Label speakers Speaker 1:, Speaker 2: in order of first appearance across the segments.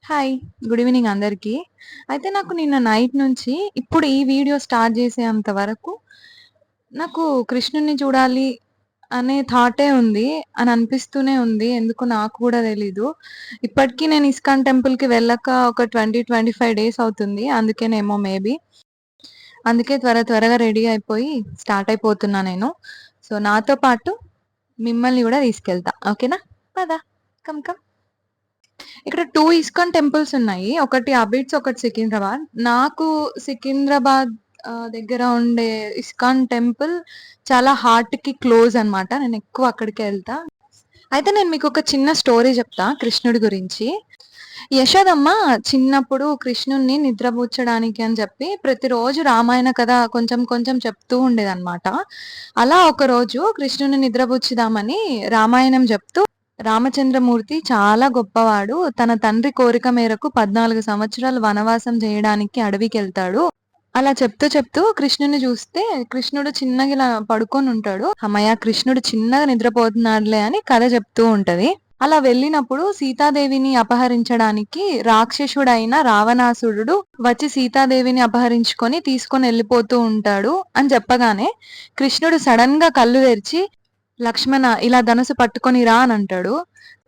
Speaker 1: Hi. Good evening అందరికీ. అయితే నాకు నిన్న నైట్ నుంచి ఇప్పుడు ఈ వీడియో స్టార్ట్ చేసేంత వరకు నాకు కృష్ణుడిని చూడాలి అనే థాటే ఉంది అని అనిపిస్తూనే ఉంది. ఎందుకో నాకు కూడా తెలీదు. ఇప్పటికి నేను ఇస్కాన్ టెంపుల్‌కి వెళ్ళక ఒక 20, 25 డేస్ అవుతుంది. అందుకేనేమో మేబీ. అందుకే త్వరగా రెడీ అయిపోయి స్టార్ట్ అయిపోతున్నా నేను. సో, నాతో పాటు మిమ్మల్ని గూడా తీసుకెళ్తా. ఓకేనా? పద. Come come. ఇక్కడ 2 ఇస్కాన్ టెంపుల్స్ ఉన్నాయి. ఒకటి అబిడ్స్, ఒకటి సికింద్రాబాద్. నాకు సికింద్రాబాద్ దగ్గర ఉండే ఇస్కాన్ టెంపుల్ చాలా హార్ట్‌కి క్లోజ్ అన్నమాట. నేనెక్కువ అక్కడికే ఎళ్తా. అయితే నేను మీకొక చిన్న స్టోరీ చెప్తా కృష్ణుడి గురించి. యశోదమ్మ చిన్నప్పుడు కృష్ణుడిని నిద్రపుచ్చడానికి అని చెప్పి ప్రతిరోజు రామాయణ కథ కొంచెం కొంచెం చెప్తూ ఉండేదన్నమాట. అలా ఒకరోజు కృష్ణుడిని నిద్రపుచ్చుదామని రామాయణం చెప్తూ రామచంద్రమూర్తి చాలా గొప్పవాడు. తన తండ్రి కోరిక మేరకు 14 సంవత్సరాలు వనవాసం చేయడానికి అడవికెళ్తాడు. అలా చెప్తూ కృష్ణుడిని చూస్తే కృష్ణుడు చిన్నగా ఇలా పడుకొనుంటాడు. హమ్మయ్య! కృష్ణుడు చిన్నగా నిద్రపోతున్నాడులే అని కథ చెప్తూ ఉంటది. అలా వెళ్ళినప్పుడు సీతాదేవిని అపహరించడానికి రాక్షసుడైన రావణాసురుడు వచ్చి సీతాదేవిని అపహరించుకొని తీసుకొని ఎళ్ళిపోతూ ఉంటాడు అని చెప్పగానే కృష్ణుడు సడెన్‌గా కళ్ళు తెరిచి లక్ష్మణ ఇలా ధనస్సు పట్టుకొని రా అని అంటాడు.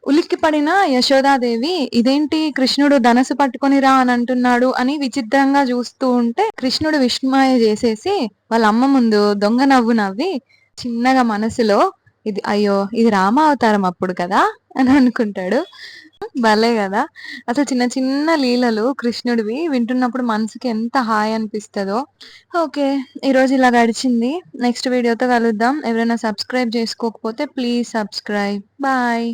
Speaker 1: ఉలిక్కిపడిన యశోదాదేవి ఇదేంటి కృష్ణుడు ధనస్సు పట్టుకొని రా అని అంటున్నాడు అని విచిత్రంగా చూస్తూ ఉంటే కృష్ణుడు విస్మయ చేసేసి వాళ్ళ అమ్మ ముందు దొంగ నవ్వు నవ్వి చిన్నగా మనసులో ఇది అయ్యో ఇది రామావతారం అప్పుడు కదా అని అనుకుంటాడు. భలే గదా! అసలు చిన్న చిన్న లీలలు కృష్ణుడివి వింటున్నప్పుడు మనసుకి ఎంత హాయి అనిపిస్తదో. ఓకే. ఈరోజు ఇలా గడిచింది. నెక్స్ట్ వీడియోతో కలుద్దాం. ఎవరైనా సబ్స్క్రైబ్ చేసుకోకపోతే ప్లీజ్ సబ్స్క్రైబ్. బాయ్.